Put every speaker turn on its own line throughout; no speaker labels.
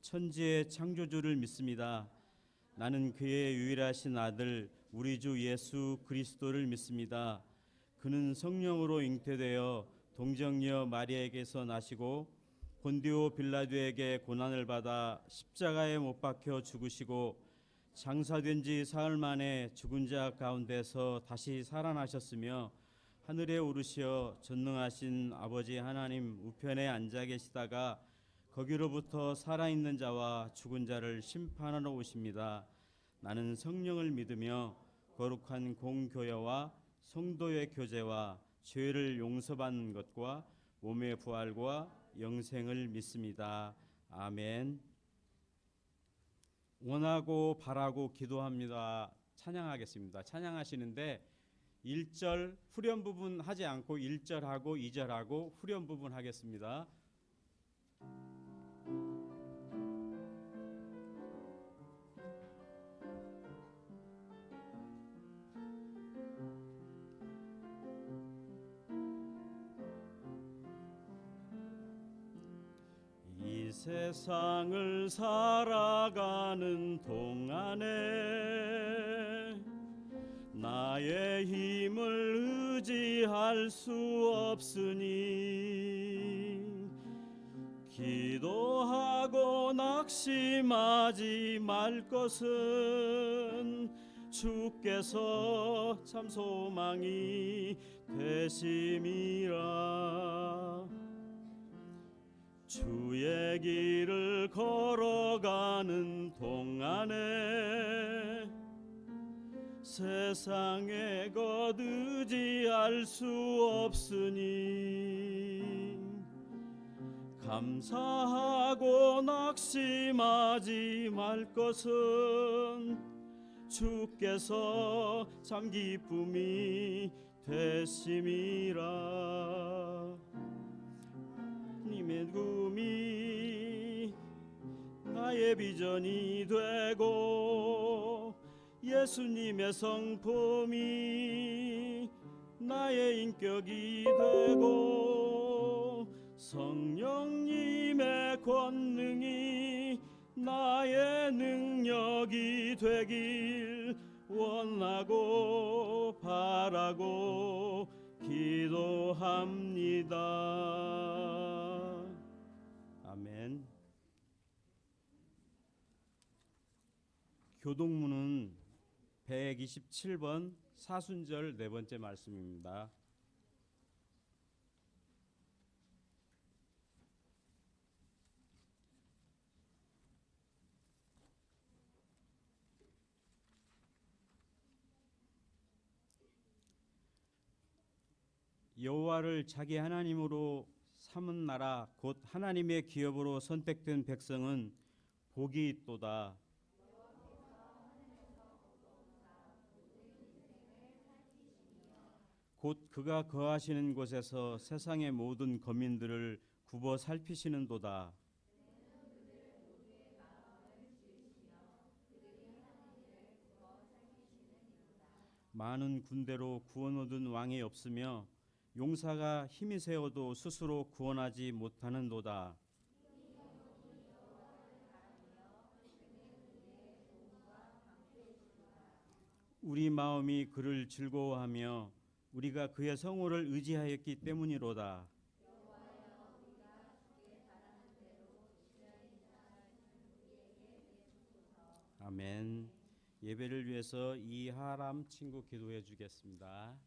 천지의 창조주를 믿습니다. 나는 그의 유일하신 아들 우리 주 예수 그리스도를 믿습니다. 그는 성령으로 잉태되어 동정녀 마리아에게서 나시고 본디오 빌라도에게 고난을 받아 십자가에 못 박혀 죽으시고 장사된 지 사흘 만에 죽은 자 가운데서 다시 살아나셨으며 하늘에 오르시어 전능하신 아버지 하나님 우편에 앉아 계시다가 거기로부터 살아있는 자와 죽은 자를 심판하러 오십니다. 나는 성령을 믿으며 거룩한 공교회와 성도의 교제와 죄를 용서받는 것과 몸의 부활과 영생을 믿습니다. 아멘. 원하고 바라고 기도합니다. 찬양하겠습니다. 찬양하시는데 1절 후렴 부분 하지 않고 1절하고 2절하고 후렴 부분 하겠습니다. 이 세상을 살아가는 동안에 나의 힘을 의지할 수 없으니 기도하고 낙심하지 말 것은 주께서 참 소망이 되심이라. 주의 길을 걸어가는 동안에 세상에 것 의지할 수 없으니 감사하고 낙심하지 말 것은 주께서 참 기쁨이 되심이라. 님의 꿈이 나의 비전이 되고 예수님의 성품이 나의 인격이 되고 성령님의 권능이 나의 능력이 되길 원하고 바라고 기도합니다. 아멘. 교동문은 127번 사순절 네 번째 말씀입니다. 여호와를 자기 하나님으로 삼은 나라 곧 하나님의 기업으로 선택된 백성은 복이 있도다. 곧 그가 거하시는 곳에서 세상의 모든 거민들을 굽어 살피시는도다. 많은 군대로 구원 얻은 왕이 없으며 용사가 힘이 세어도 스스로 구원하지 못하는도다. 우리 마음이 그를 즐거워하며 우리가 그의 성호를 의지하였기 때문이로다. 아멘. 예배를 위해서 이하람 친구 기도해 주겠습니다.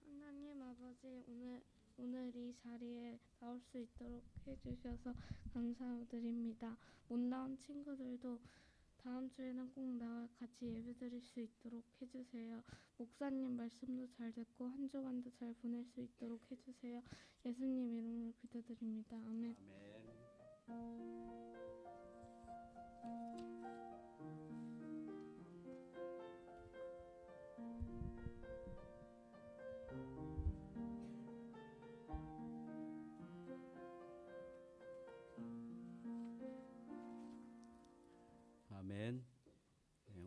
하나님 아버지, 오늘 이 자리에 나올 수 있도록 해주셔서 감사드립니다. 못 나온 친구들도 다음 주에는 꼭 나와 같이 예배드릴 수 있도록 해주세요. 목사님 말씀도 잘 듣고 한 주간도 잘 보낼 수 있도록 해주세요. 예수님 이름으로 기도드립니다. 아멘.
아멘. 아멘.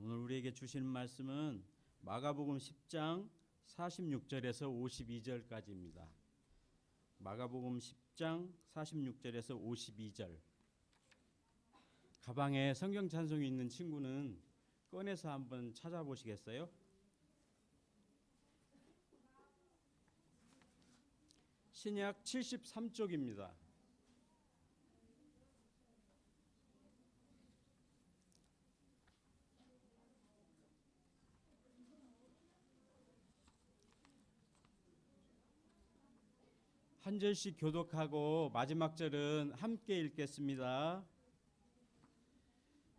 오늘 우리에게 주시는 말씀은 마가복음 10장 46절에서 52절까지입니다. 마가복음 10장 46절에서 52절. 가방에 성경 찬송이 있는 친구는 꺼내서 한번 찾아보시겠어요? 신약 73쪽입니다. 한 절씩 교독하고 마지막 절은 함께 읽겠습니다.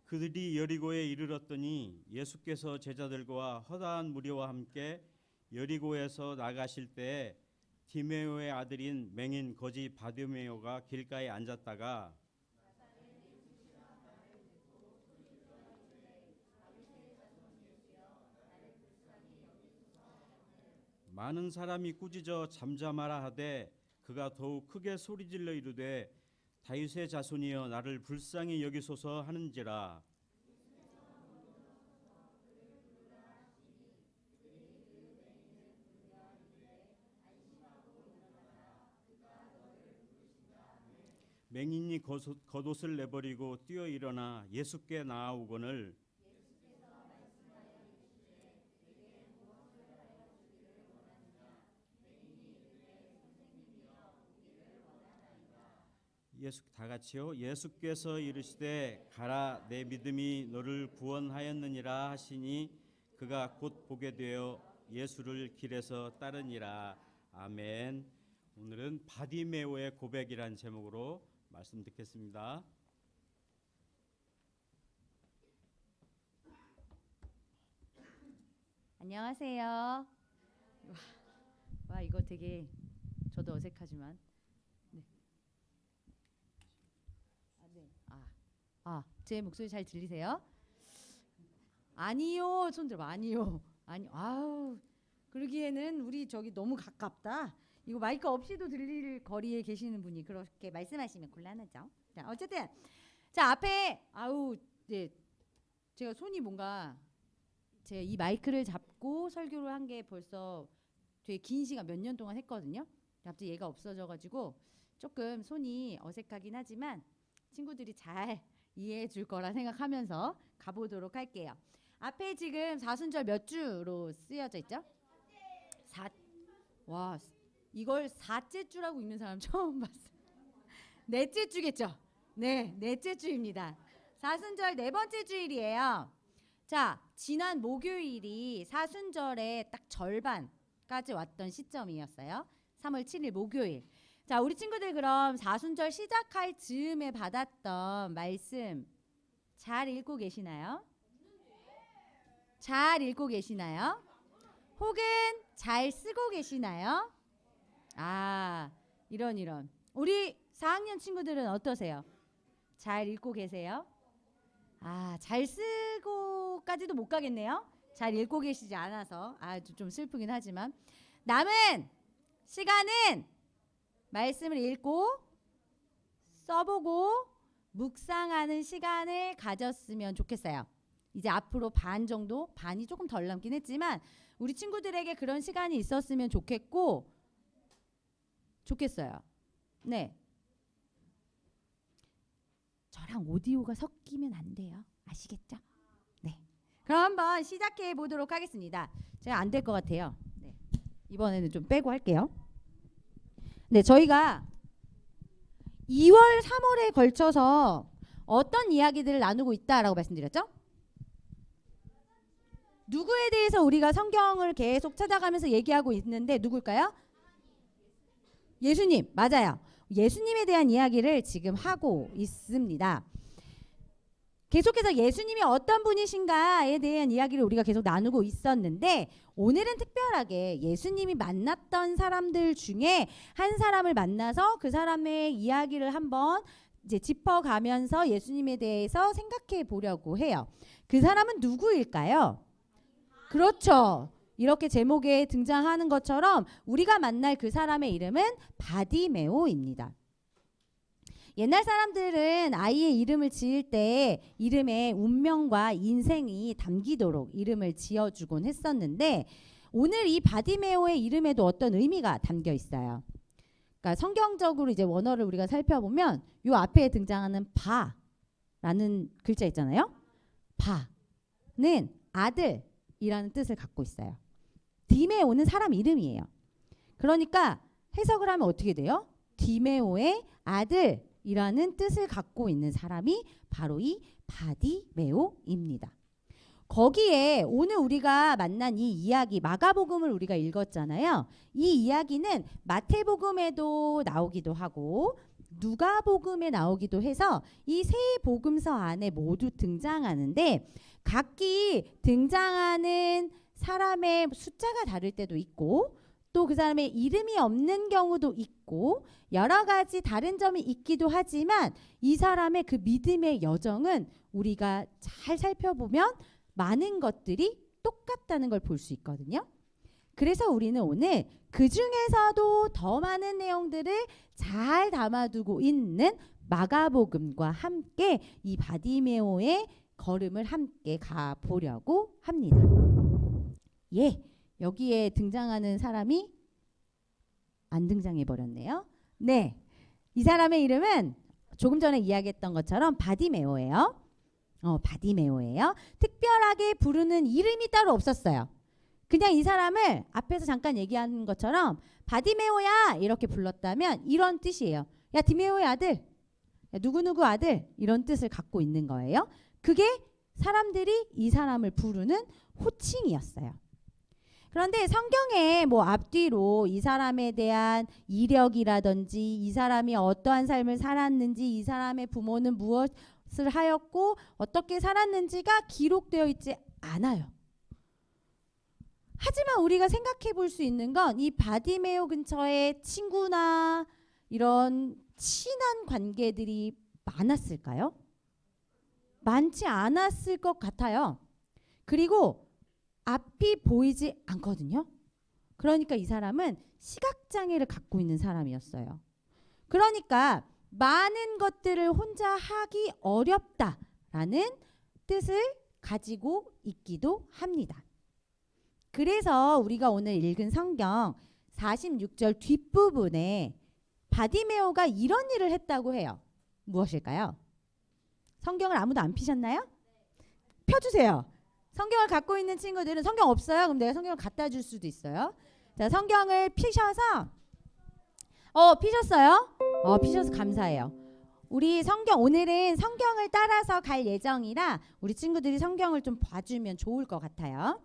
그들이 여리고에 이르렀더니 예수께서 제자들과 허다한 무리와 함께 여리고에서 나가실 때 디메오의 아들인 맹인 거지 바디메오가 길가에 앉았다가 많은 사람이 꾸짖어 잠잠하라 하되 그가 더욱 크게 소리질러 이르되 다윗의 자손이여 나를 불쌍히 여기소서 하는지라. 맹인이 겉옷을 내버리고 뛰어 일어나 예수께 나아오거늘 다 같이요. 예수께서 이르시되 가라 내 믿음이 너를 구원하였느니라 하시니 그가 곧 보게 되어 예수를 길에서 따르니라. 아멘. 오늘은 바디메오의 고백이란 제목으로 말씀 듣겠습니다.
안녕하세요. 와 이거 되게 저도 어색하지만 제 목소리 잘 들리세요? 아니요, 손 들어. 아니요. 아니, 아우, 그러기에는 우리 저기 너무 가깝다. 이거 마이크 없이도 들릴 거리에 계시는 분이 그렇게 말씀하시면 곤란하죠. 자, 어쨌든 자 앞에 제가 손이 뭔가 제가 이 마이크를 잡고 설교를 한 게 벌써 되게 긴 시간 몇 년 동안 했거든요. 갑자기 얘가 없어져가지고 조금 손이 어색하긴 하지만 친구들이 잘 이해해 줄 거라 생각하면서 가보도록 할게요. 앞에 지금 사순절 몇 주로 쓰여져 있죠? 와, 이걸 4째 주라고 읽는 사람 처음 봤어요. 넷째 주겠죠? 네, 넷째 주입니다. 사순절 네 번째 주일이에요. 자, 지난 목요일이 사순절의 딱 절반까지 왔던 시점이었어요. 3월 7일 목요일. 자, 우리 친구들 그럼 사순절 시작할 즈음에 받았던 말씀 잘 읽고 계시나요? 잘 읽고 계시나요? 혹은 잘 쓰고 계시나요? 아, 이런. 우리 4학년 친구들은 어떠세요? 잘 읽고 계세요? 아, 잘 쓰고까지도 못 가겠네요. 잘 읽고 계시지 않아서 아주 좀 슬프긴 하지만 남은 시간은 말씀을 읽고 써보고 묵상하는 시간을 가졌으면 좋겠어요. 이제 앞으로 반 정도, 반이 조금 덜 남긴 했지만 우리 친구들에게 그런 시간이 있었으면 좋겠어요. 네. 저랑 오디오가 섞이면 안 돼요. 아시겠죠? 네. 그럼 한번 시작해 보도록 하겠습니다. 제가 안 될 것 같아요. 네. 이번에는 좀 빼고 할게요. 네, 저희가 2월, 3월에 걸쳐서 어떤 이야기들을 나누고 있다라고 말씀드렸죠? 누구에 대해서 우리가 성경을 계속 찾아가면서 얘기하고 있는데 누굴까요? 예수님, 맞아요. 예수님에 대한 이야기를 지금 하고 있습니다. 계속해서 예수님이 어떤 분이신가에 대한 이야기를 우리가 계속 나누고 있었는데 오늘은 특별하게 예수님이 만났던 사람들 중에 한 사람을 만나서 그 사람의 이야기를 한번 이제 짚어가면서 예수님에 대해서 생각해 보려고 해요. 그 사람은 누구일까요? 그렇죠. 이렇게 제목에 등장하는 것처럼 우리가 만날 그 사람의 이름은 바디메오입니다. 옛날 사람들은 아이의 이름을 지을 때 이름에 운명과 인생이 담기도록 이름을 지어주곤 했었는데 오늘 이 바디메오의 이름에도 어떤 의미가 담겨 있어요. 그러니까 성경적으로 이제 원어를 우리가 살펴보면 요 앞에 등장하는 바라는 글자 있잖아요. 바는 아들이라는 뜻을 갖고 있어요. 디메오는 사람 이름이에요. 그러니까 해석을 하면 어떻게 돼요? 디메오의 아들이라는 뜻을 갖고 있는 사람이 바로 이 바디메오입니다. 거기에 오늘 우리가 만난 이 이야기 마가복음을 우리가 읽었잖아요. 이 이야기는 마태복음에도 나오기도 하고 누가복음에 나오기도 해서 이 세 복음서 안에 모두 등장하는데 각기 등장하는 사람의 숫자가 다를 때도 있고 또 그 사람의 이름이 없는 경우도 있고 여러 가지 다른 점이 있기도 하지만 이 사람의 그 믿음의 여정은 우리가 잘 살펴보면 많은 것들이 똑같다는 걸 볼 수 있거든요. 그래서 우리는 오늘 그 중에서도 더 많은 내용들을 잘 담아두고 있는 마가복음과 함께 이 바디메오의 걸음을 함께 가보려고 합니다. 예, 여기에 등장하는 사람이 안 등장해 버렸네요. 네, 이 사람의 이름은 조금 전에 이야기했던 것처럼 바디메오예요. 바디메오예요. 특별하게 부르는 이름이 따로 없었어요. 그냥 이 사람을 앞에서 잠깐 얘기한 것처럼 바디메오야 이렇게 불렀다면 이런 뜻이에요. 야 디메오의 아들, 야, 누구누구 아들 이런 뜻을 갖고 있는 거예요. 그게 사람들이 이 사람을 부르는 호칭이었어요. 그런데 성경에 뭐 앞뒤로 이 사람에 대한 이력이라든지 이 사람이 어떠한 삶을 살았는지 이 사람의 부모는 무엇을 하였고 어떻게 살았는지가 기록되어 있지 않아요. 하지만 우리가 생각해 볼 수 있는 건 이 바디메오 근처에 친구나 이런 친한 관계들이 많았을까요? 많지 않았을 것 같아요. 그리고 앞이 보이지 않거든요. 그러니까 이 사람은 시각장애를 갖고 있는 사람이었어요. 그러니까 많은 것들을 혼자 하기 어렵다라는 뜻을 가지고 있기도 합니다. 그래서 우리가 오늘 읽은 성경 46절 뒷부분에 바디메오가 이런 일을 했다고 해요. 무엇일까요? 성경을 아무도 안 피셨나요? 펴주세요. 성경을 갖고 있는 친구들은 성경 없어요? 그럼 내가 성경을 갖다 줄 수도 있어요. 자, 성경을 피셔서 피셨어요? 피셔서 감사해요. 우리 성경 오늘은 성경을 따라서 갈 예정이라 우리 친구들이 성경을 좀 봐주면 좋을 것 같아요.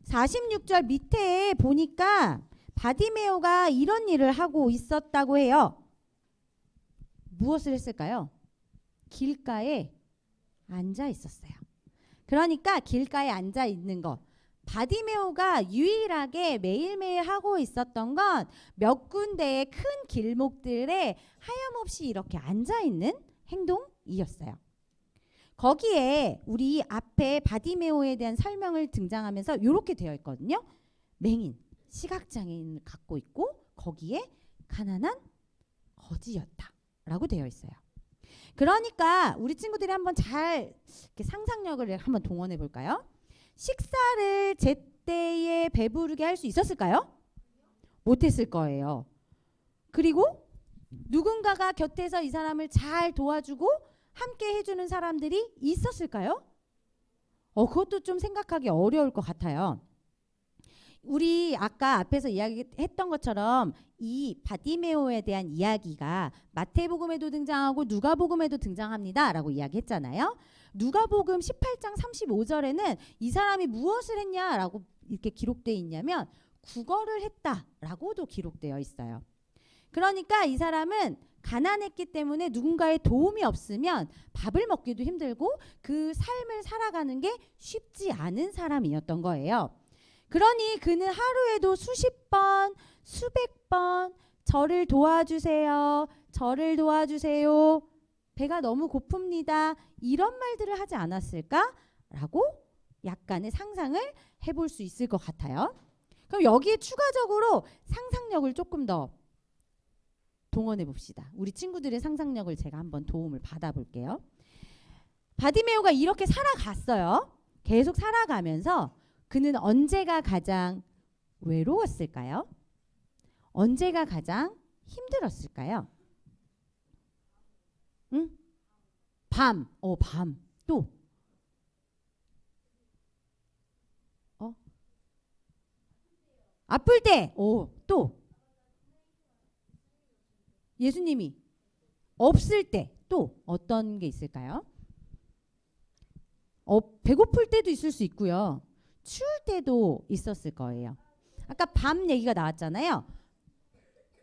46절 밑에 보니까 바디메오가 이런 일을 하고 있었다고 해요. 무엇을 했을까요? 길가에 앉아 있었어요. 그러니까 길가에 앉아 있는 것. 바디메오가 유일하게 매일매일 하고 있었던 건 몇 군데의 큰 길목들에 하염없이 이렇게 앉아 있는 행동이었어요. 거기에 우리 앞에 바디메오에 대한 설명을 등장하면서 이렇게 되어 있거든요. 맹인, 시각장애인을 갖고 있고 거기에 가난한 거지였다 라고 되어 있어요. 그러니까 우리 친구들이 한번 잘 이렇게 상상력을 한번 동원해 볼까요? 식사를 제때에 배부르게 할 수 있었을까요? 못했을 거예요. 그리고 누군가가 곁에서 이 사람을 잘 도와주고 함께 해주는 사람들이 있었을까요? 그것도 좀 생각하기 어려울 것 같아요. 우리 아까 앞에서 이야기했던 것처럼 이 바디메오에 대한 이야기가 마태복음에도 등장하고 누가복음에도 등장합니다 라고 이야기했잖아요. 누가복음 18장 35절에는 이 사람이 무엇을 했냐라고 이렇게 기록되어 있냐면 구걸을 했다라고도 기록되어 있어요. 그러니까 이 사람은 가난했기 때문에 누군가의 도움이 없으면 밥을 먹기도 힘들고 그 삶을 살아가는 게 쉽지 않은 사람이었던 거예요. 그러니 그는 하루에도 수십 번, 수백 번 저를 도와주세요. 저를 도와주세요. 배가 너무 고픕니다. 이런 말들을 하지 않았을까라고 약간의 상상을 해볼 수 있을 것 같아요. 그럼 여기에 추가적으로 상상력을 조금 더 동원해 봅시다. 우리 친구들의 상상력을 제가 한번 도움을 받아볼게요. 바디메오가 이렇게 살아갔어요. 계속 살아가면서 그는 언제가 가장 외로웠을까요? 언제가 가장 힘들었을까요? 응? 밤. 밤. 또. 아플 때. 또. 예수님이 없을 때. 또 어떤 게 있을까요? 배고플 때도 있을 수 있고요. 추울 때도 있었을 거예요. 아까 밤 얘기가 나왔잖아요.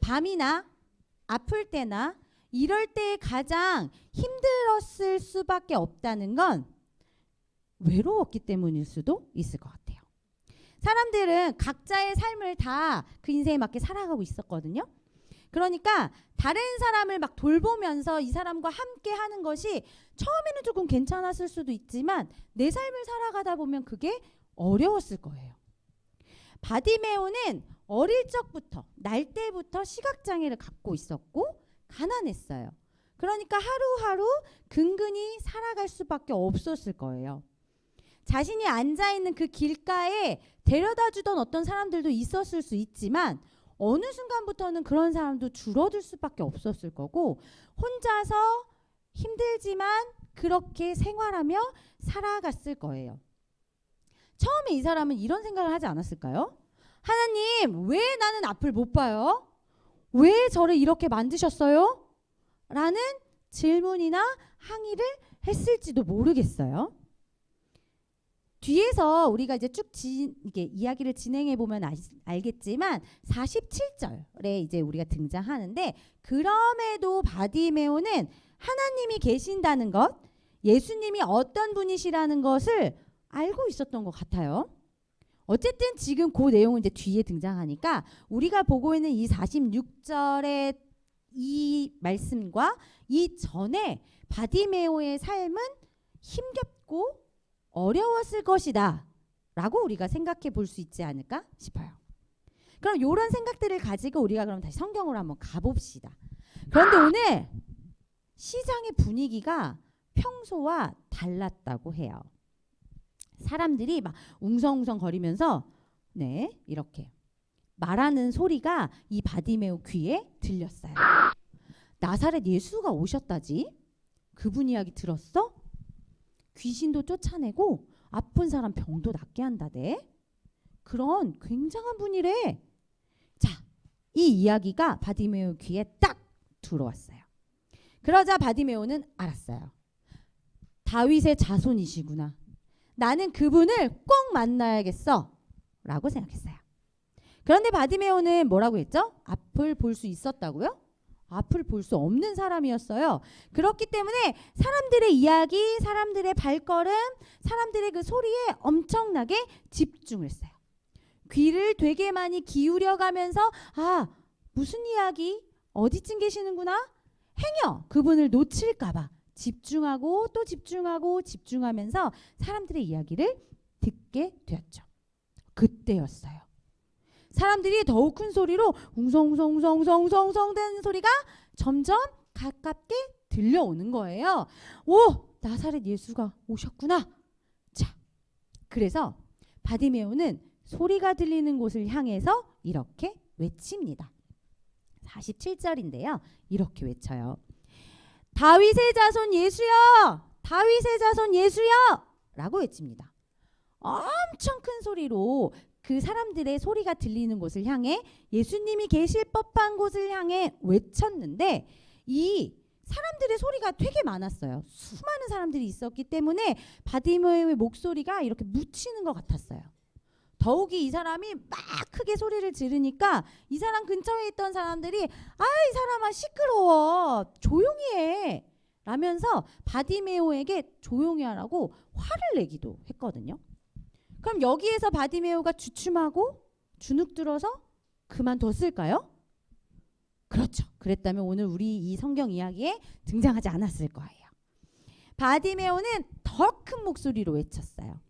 밤이나 아플 때나 이럴 때 가장 힘들었을 수밖에 없다는 건 외로웠기 때문일 수도 있을 것 같아요. 사람들은 각자의 삶을 다 그 인생에 맞게 살아가고 있었거든요. 그러니까 다른 사람을 막 돌보면서 이 사람과 함께 하는 것이 처음에는 조금 괜찮았을 수도 있지만 내 삶을 살아가다 보면 그게 어려웠을 거예요. 바디메오는 어릴 적부터 날 때부터 시각장애를 갖고 있었고 가난했어요. 그러니까 하루하루 근근히 살아갈 수밖에 없었을 거예요. 자신이 앉아있는 그 길가에 데려다 주던 어떤 사람들도 있었을 수 있지만 어느 순간부터는 그런 사람도 줄어들 수밖에 없었을 거고 혼자서 힘들지만 그렇게 생활하며 살아갔을 거예요. 처음에 이 사람은 이런 생각을 하지 않았을까요? 하나님, 왜 나는 앞을 못 봐요? 왜 저를 이렇게 만드셨어요? 라는 질문이나 항의를 했을지도 모르겠어요. 뒤에서 우리가 이제 쭉 이게 이야기를 진행해 보면 알겠지만 47절에 이제 우리가 등장하는데 그럼에도 바디메오는 하나님이 계신다는 것, 예수님이 어떤 분이시라는 것을 알고 있었던 것 같아요. 어쨌든 지금 그 내용은 이제 뒤에 등장하니까 우리가 보고 있는 이 46절의 이 말씀과 이전에 바디메오의 삶은 힘겹고 어려웠을 것이다 라고 우리가 생각해 볼 수 있지 않을까 싶어요. 그럼 이런 생각들을 가지고 우리가 그럼 다시 성경으로 한번 가봅시다. 그런데 오늘 시장의 분위기가 평소와 달랐다고 해요. 사람들이 막 웅성웅성 거리면서 이렇게 말하는 소리가 이 바디메오 귀에 들렸어요. 나사렛 예수가 오셨다지? 그분 이야기 들었어? 귀신도 쫓아내고 아픈 사람 병도 낫게 한다대. 그런 굉장한 분이래. 자, 이 이야기가 바디메오 귀에 딱 들어왔어요. 그러자 바디메오는 알았어요. 다윗의 자손이시구나. 나는 그분을 꼭 만나야겠어 라고 생각했어요. 그런데 바디메오는 뭐라고 했죠? 앞을 볼 수 있었다고요? 앞을 볼 수 없는 사람이었어요. 그렇기 때문에 사람들의 이야기, 사람들의 발걸음, 사람들의 그 소리에 엄청나게 집중을 했어요. 귀를 되게 많이 기울여가면서 무슨 이야기? 어디쯤 계시는구나? 행여 그분을 놓칠까봐 집중하고 또 집중하고 집중하면서 사람들의 이야기를 듣게 되었죠. 그때였어요. 사람들이 더욱 큰 소리로 웅성웅성웅성웅성웅성 되는 소리가 점점 가깝게 들려오는 거예요. 오! 나사렛 예수가 오셨구나. 자, 그래서 바디메오는 소리가 들리는 곳을 향해서 이렇게 외칩니다. 47절인데요. 이렇게 외쳐요. 다윗의 자손 예수여! 다윗의 자손 예수여! 라고 외칩니다. 엄청 큰 소리로 그 사람들의 소리가 들리는 곳을 향해 예수님이 계실 법한 곳을 향해 외쳤는데 이 사람들의 소리가 되게 많았어요. 수많은 사람들이 있었기 때문에 바디메오의 목소리가 이렇게 묻히는 것 같았어요. 더욱이 이 사람이 막 크게 소리를 지르니까 이 사람 근처에 있던 사람들이 이 사람아 시끄러워 조용히 해 라면서 바디메오에게 조용히 하라고 화를 내기도 했거든요. 그럼 여기에서 바디메오가 주춤하고 주눅들어서 그만뒀을까요? 그렇죠. 그랬다면 오늘 우리 이 성경 이야기에 등장하지 않았을 거예요. 바디메오는 더 큰 목소리로 외쳤어요.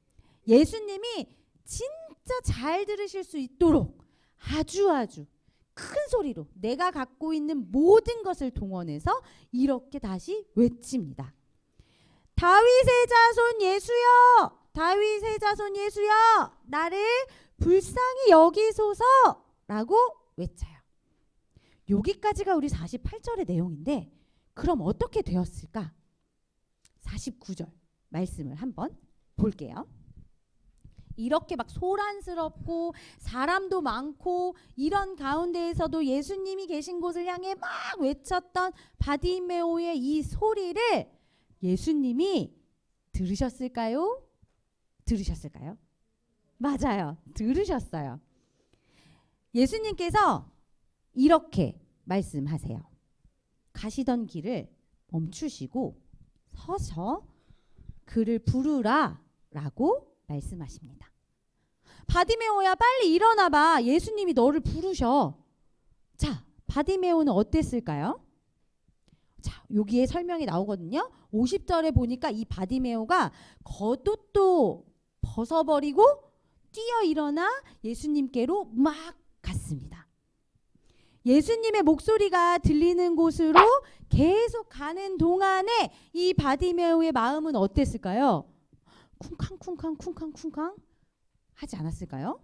예수님이 진짜 잘 들으실 수 있도록 아주 큰 소리로 내가 갖고 있는 모든 것을 동원해서 이렇게 다시 외칩니다. 다윗의 자손 예수여! 다윗의 자손 예수여! 나를 불쌍히 여기소서라고 외쳐요. 여기까지가 우리 48절의 내용인데 그럼 어떻게 되었을까? 49절 말씀을 한번 볼게요. 이렇게 막 소란스럽고 사람도 많고 이런 가운데에서도 예수님이 계신 곳을 향해 막 외쳤던 바디메오의 이 소리를 예수님이 들으셨을까요? 들으셨을까요? 맞아요. 들으셨어요. 예수님께서 이렇게 말씀하세요. 가시던 길을 멈추시고 서서 그를 부르라 라고 말씀하십니다. 바디메오야 빨리 일어나봐. 예수님이 너를 부르셔. 자, 바디메오는 어땠을까요? 자, 여기에 설명이 나오거든요. 50절에 보니까 이 바디메오가 겉옷도 벗어버리고 뛰어 일어나 예수님께로 막 갔습니다. 예수님의 목소리가 들리는 곳으로 계속 가는 동안에 이 바디메오의 마음은 어땠을까요? 쿵쾅쿵쾅 쿵쾅쿵쾅 하지 않았을까요?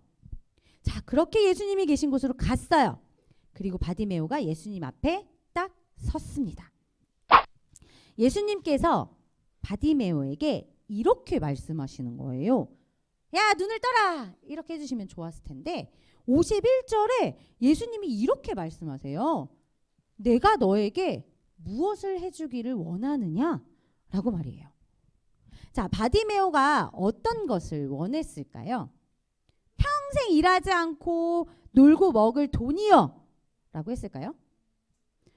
자, 그렇게 예수님이 계신 곳으로 갔어요. 그리고 바디메오가 예수님 앞에 딱 섰습니다. 예수님께서 바디메오에게 이렇게 말씀하시는 거예요. 야, 눈을 떠라! 이렇게 해주시면 좋았을 텐데 51절에 예수님이 이렇게 말씀하세요. 내가 너에게 무엇을 해주기를 원하느냐? 라고 말이에요. 자, 바디메오가 어떤 것을 원했을까요? 평생 일하지 않고 놀고 먹을 돈이요 라고 했을까요?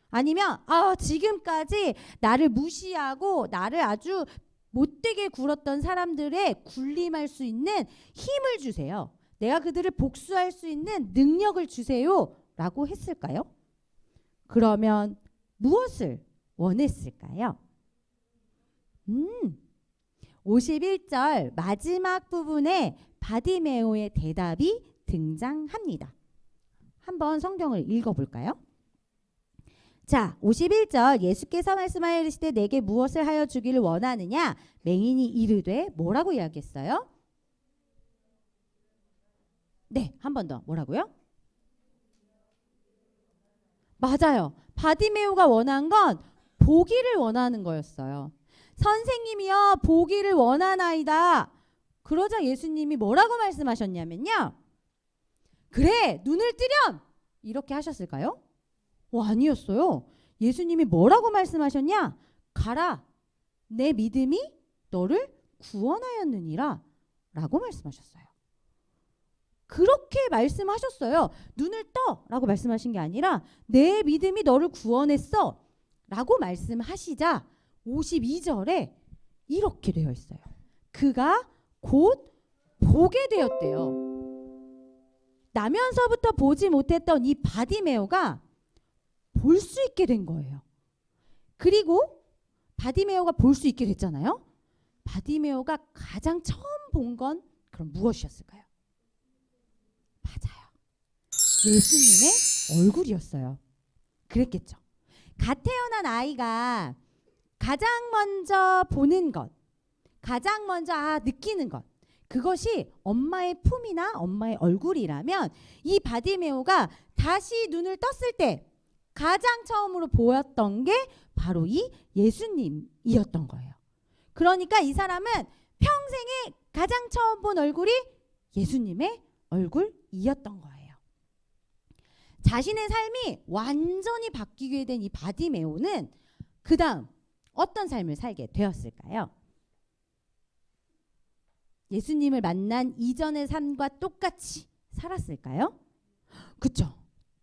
아니면 지금까지 나를 무시하고 나를 아주 못되게 굴었던 사람들의 군림할 수 있는 힘을 주세요. 내가 그들을 복수할 수 있는 능력을 주세요 라고 했을까요? 그러면 무엇을 원했을까요? 51절 마지막 부분에 바디메오의 대답이 등장합니다. 한번 성경을 읽어볼까요? 자, 51절 예수께서 말씀하여 이르시되 내게 무엇을 하여 주기를 원하느냐? 맹인이 이르되 뭐라고 이야기했어요? 네, 한 번 더. 뭐라고요? 맞아요. 바디메오가 원한 건 보기를 원하는 거였어요. 선생님이여 보기를 원하나이다. 그러자 예수님이 뭐라고 말씀하셨냐면요. 그래, 눈을 뜨렴! 이렇게 하셨을까요? 아니었어요. 예수님이 뭐라고 말씀하셨냐? 가라, 내 믿음이 너를 구원하였느니라 라고 말씀하셨어요. 그렇게 말씀하셨어요. 눈을 떠 라고 말씀하신 게 아니라 내 믿음이 너를 구원했어 라고 말씀하시자 52절에 이렇게 되어 있어요. 그가 곧 보게 되었대요. 나면서부터 보지 못했던 이 바디메오가 볼 수 있게 된 거예요. 그리고 바디메오가 볼 수 있게 됐잖아요. 바디메오가 가장 처음 본 건 그럼 무엇이었을까요? 맞아요. 예수님의 얼굴이었어요. 그랬겠죠. 갓 태어난 아이가 가장 먼저 보는 것, 가장 먼저 느끼는 것, 그것이 엄마의 품이나 엄마의 얼굴이라면 이 바디메오가 다시 눈을 떴을 때 가장 처음으로 보였던 게 바로 이 예수님이었던 거예요. 그러니까 이 사람은 평생에 가장 처음 본 얼굴이 예수님의 얼굴이었던 거예요. 자신의 삶이 완전히 바뀌게 된 이 바디메오는 그 다음 어떤 삶을 살게 되었을까요? 예수님을 만난 이전의 삶과 똑같이 살았을까요? 그렇죠.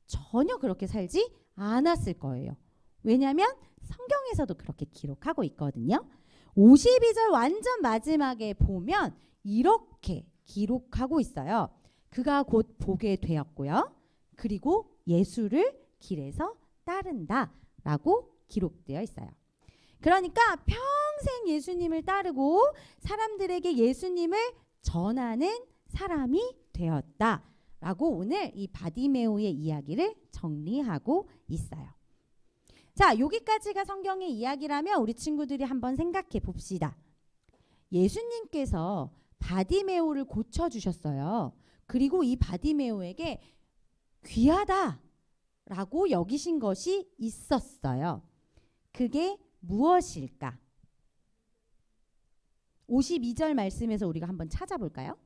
전혀 그렇게 살지 않았을 거예요. 왜냐하면 성경에서도 그렇게 기록하고 있거든요. 52절 완전 마지막에 보면 이렇게 기록하고 있어요. 그가 곧 보게 되었고요. 그리고 예수를 길에서 따른다 라고 기록되어 있어요. 그러니까 평생 예수님을 따르고 사람들에게 예수님을 전하는 사람이 되었다 라고 오늘 이 바디메오의 이야기를 정리하고 있어요. 자, 여기까지가 성경의 이야기라면 우리 친구들이 한번 생각해 봅시다. 예수님께서 바디메오를 고쳐주셨어요. 그리고 이 바디메오에게 귀하다라고 여기신 것이 있었어요. 그게 무엇일까? 52절 말씀에서 우리가 한번 찾아볼까요?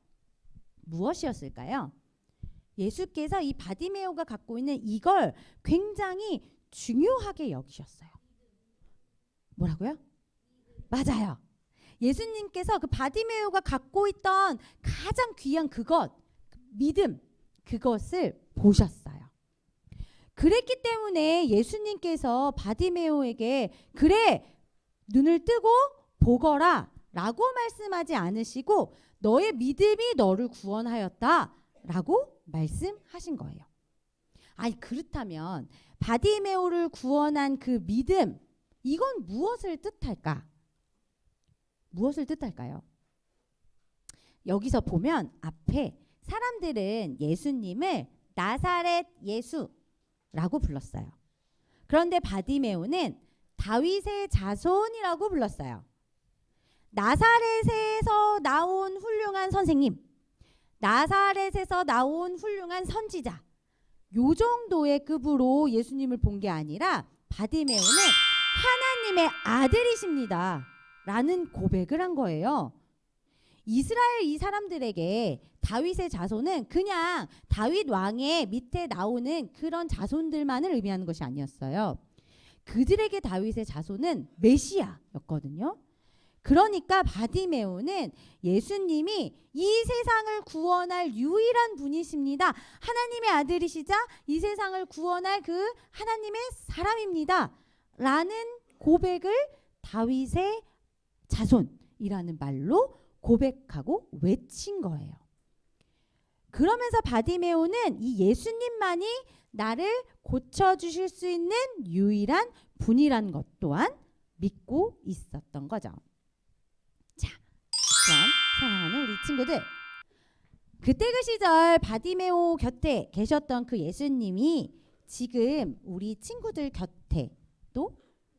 무엇이었을까요? 예수께서 이 바디메오가 갖고 있는 이걸 굉장히 중요하게 여기셨어요. 뭐라고요? 맞아요. 예수님께서 그 바디메오가 갖고 있던 가장 귀한 그것, 믿음, 그것을 보셨어요. 그랬기 때문에 예수님께서 바디메오에게 그래, 눈을 뜨고 보거라 라고 말씀하지 않으시고 너의 믿음이 너를 구원하였다 라고 말씀하신 거예요. 아니, 그렇다면 바디메오를 구원한 그 믿음, 이건 무엇을 뜻할까? 무엇을 뜻할까요? 여기서 보면 앞에 사람들은 예수님을 나사렛 예수라고 불렀어요. 그런데 바디메오는 다윗의 자손이라고 불렀어요. 나사렛에서 나온 훌륭한 선생님, 나사렛에서 나온 훌륭한 선지자, 요 정도의 급으로 예수님을 본 게 아니라 바디메오는 하나님의 아들이십니다 라는 고백을 한 거예요. 이스라엘 이 사람들에게 다윗의 자손은 그냥 다윗 왕의 밑에 나오는 그런 자손들만을 의미하는 것이 아니었어요. 그들에게 다윗의 자손은 메시아였거든요. 그러니까 바디메오는 예수님이 이 세상을 구원할 유일한 분이십니다. 하나님의 아들이시자 이 세상을 구원할 그 하나님의 사람입니다 라는 고백을 다윗의 자손이라는 말로 고백하고 외친 거예요. 그러면서 바디메오는 이 예수님만이 나를 고쳐주실 수 있는 유일한 분이란 것 또한 믿고 있었던 거죠. 자, 그럼 사랑하는 우리 친구들, 그때 그 시절 바디메오 곁에 계셨던 그 예수님이 지금 우리 친구들 곁에도,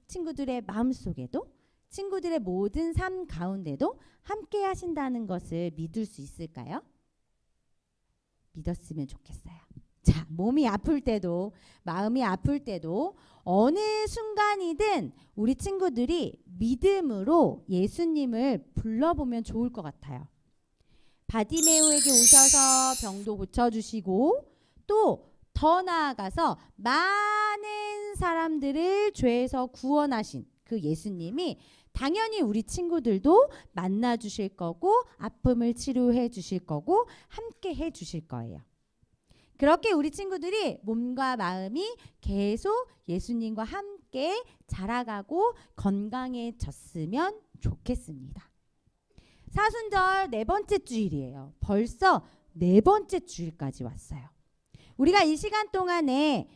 친구들의 마음속에도, 친구들의 모든 삶 가운데도 함께 하신다는 것을 믿을 수 있을까요? 믿었으면 좋겠어요. 자, 몸이 아플 때도 마음이 아플 때도 어느 순간이든 우리 친구들이 믿음으로 예수님을 불러보면 좋을 것 같아요. 바디메오에게 오셔서 병도 고쳐주시고 또 더 나아가서 많은 사람들을 죄에서 구원하신 그 예수님이 당연히 우리 친구들도 만나 주실 거고 아픔을 치료해 주실 거고 함께 해 주실 거예요. 그렇게 우리 친구들이 몸과 마음이 계속 예수님과 함께 자라가고 건강해졌으면 좋겠습니다. 사순절 4번째 주일이에요. 벌써 4번째 주일까지 왔어요. 우리가 이 시간 동안에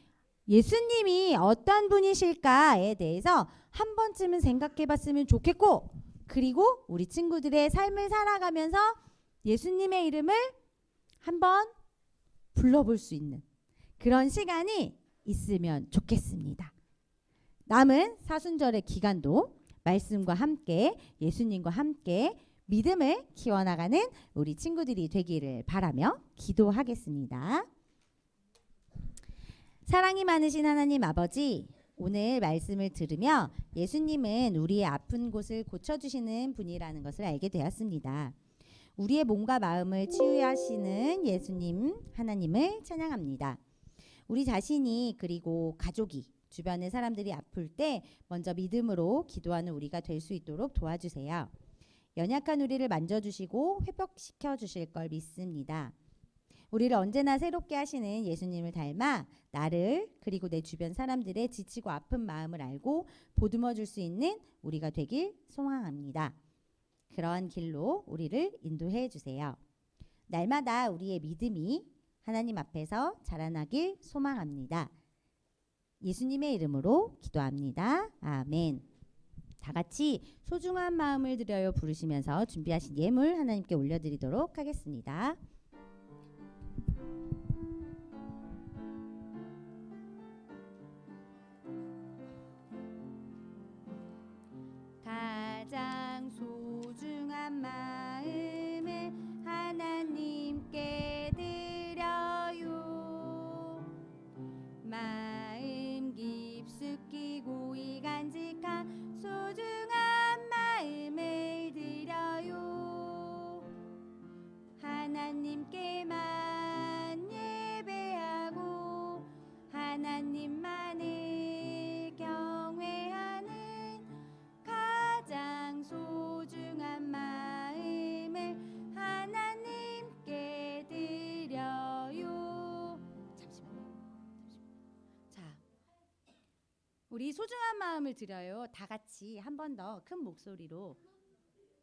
예수님이 어떤 분이실까에 대해서 한 번쯤은 생각해 봤으면 좋겠고, 그리고 우리 친구들의 삶을 살아가면서 예수님의 이름을 한번 불러볼 수 있는 그런 시간이 있으면 좋겠습니다. 남은 사순절의 기간도 말씀과 함께 예수님과 함께 믿음을 키워나가는 우리 친구들이 되기를 바라며 기도하겠습니다. 사랑이 많으신 하나님 아버지, 오늘 말씀을 들으며 예수님은 우리의 아픈 곳을 고쳐주시는 분이라는 것을 알게 되었습니다. 우리의 몸과 마음을 치유하시는 예수님 하나님을 찬양합니다. 우리 자신이 그리고 가족이 주변의 사람들이 아플 때 먼저 믿음으로 기도하는 우리가 될 수 있도록 도와주세요. 연약한 우리를 만져주시고 회복시켜 주실 걸 믿습니다. 우리를 언제나 새롭게 하시는 예수님을 닮아 나를 그리고 내 주변 사람들의 지치고 아픈 마음을 알고 보듬어 줄 수 있는 우리가 되길 소망합니다. 그러한 길로 우리를 인도해 주세요. 날마다 우리의 믿음이 하나님 앞에서 자라나길 소망합니다. 예수님의 이름으로 기도합니다. 아멘. 다 같이 소중한 마음을 드려요 부르시면서 준비하신 예물 하나님께 올려드리도록 하겠습니다. 가장 소중한 마음을 하나님께 드려요. 소중한 마음을 드려요. 다 같이 한 번 더 큰 목소리로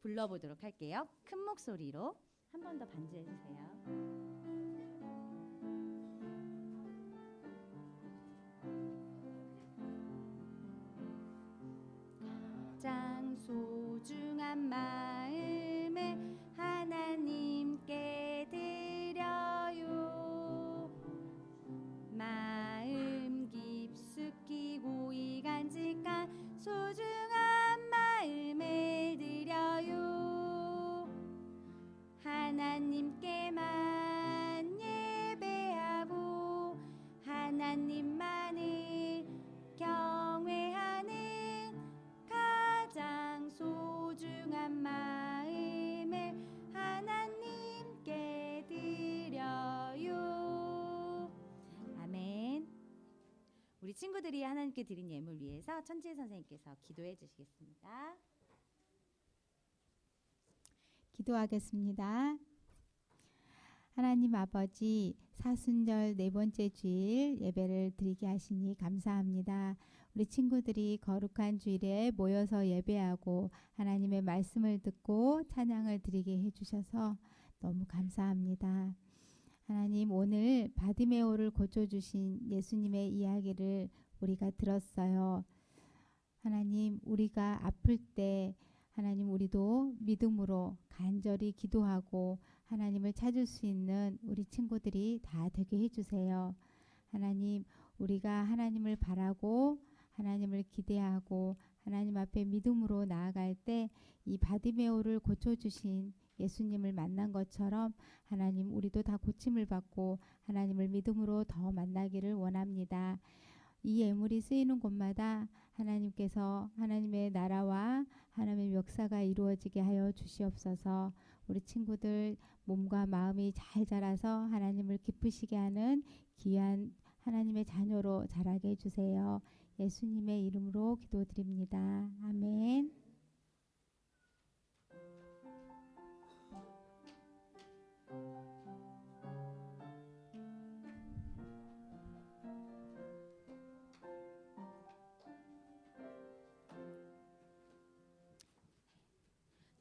불러보도록 할게요. 큰 목소리로 한 번 더 반주해 주세요. 가장 소중한 마음을 하나님께 드려요. 마음 깊숙이 고이 간직한 소중한 마음을 드려요. 하나님께만 예배하고 하나님만을 경외하는 가장 소중한 마음을 하나님께 드려요. 아멘. 우리 친구들이 하나님께 드린 예물 위해서 천지혜 선생님께서 기도해 주시겠습니다.
기도하겠습니다. 하나님 아버지, 사순절 네 번째 주일 예배를 드리게 하시니 감사합니다. 우리 친구들이 거룩한 주일에 모여서 예배하고 하나님의 말씀을 듣고 찬양을 드리게 해주셔서 너무 감사합니다. 하나님, 오늘 바디메오를 고쳐주신 예수님의 이야기를 우리가 들었어요. 하나님, 우리가 아플 때 하나님, 우리도 믿음으로 간절히 기도하고 하나님을 찾을 수 있는 우리 친구들이 다 되게 해주세요. 하나님, 우리가 하나님을 바라고 하나님을 기대하고 하나님 앞에 믿음으로 나아갈 때 이 바디메오를 고쳐주신 예수님을 만난 것처럼 하나님, 우리도 다 고침을 받고 하나님을 믿음으로 더 만나기를 원합니다. 이 예물이 쓰이는 곳마다 하나님께서 하나님의 나라와 하나님의 역사가 이루어지게 하여 주시옵소서. 우리 친구들 몸과 마음이 잘 자라서 하나님을 기쁘시게 하는 귀한 하나님의 자녀로 자라게 해주세요. 예수님의 이름으로 기도드립니다. 아멘.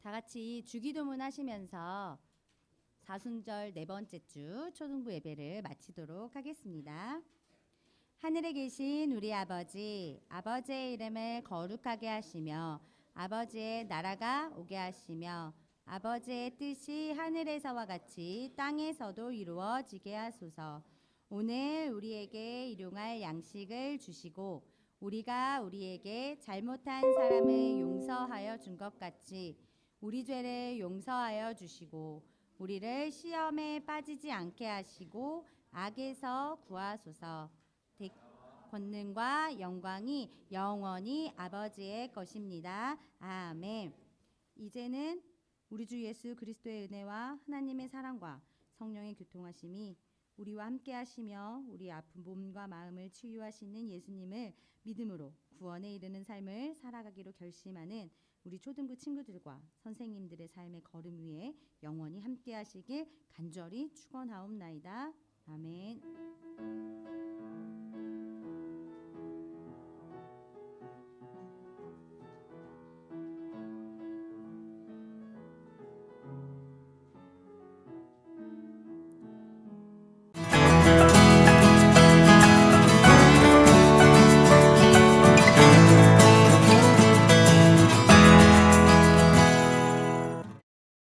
다 같이 주기도문 하시면서 사순절 네 번째 주 초등부 예배를 마치도록 하겠습니다. 하늘에 계신 우리 아버지, 아버지의 이름을 거룩하게 하시며 아버지의 나라가 오게 하시며 아버지의 뜻이 하늘에서와 같이 땅에서도 이루어지게 하소서. 오늘 우리에게 일용할 양식을 주시고 우리가 우리에게 잘못한 사람을 용서하여 준 것 같이 우리 죄를 용서하여 주시고 우리를 시험에 빠지지 않게 하시고 악에서 구하소서. 권능과 영광이 영원히 아버지의 것입니다. 아멘. 이제는 우리 주 예수 그리스도의 은혜와 하나님의 사랑과 성령의 교통하심이 우리와 함께 하시며 우리 아픈 몸과 마음을 치유하시는 예수님을 믿음으로 구원에 이르는 삶을 살아가기로 결심하는 우리 초등부 친구들과 선생님들의 삶의 걸음 위에 영원히 함께 하시길 간절히 축원하옵나이다. 아멘.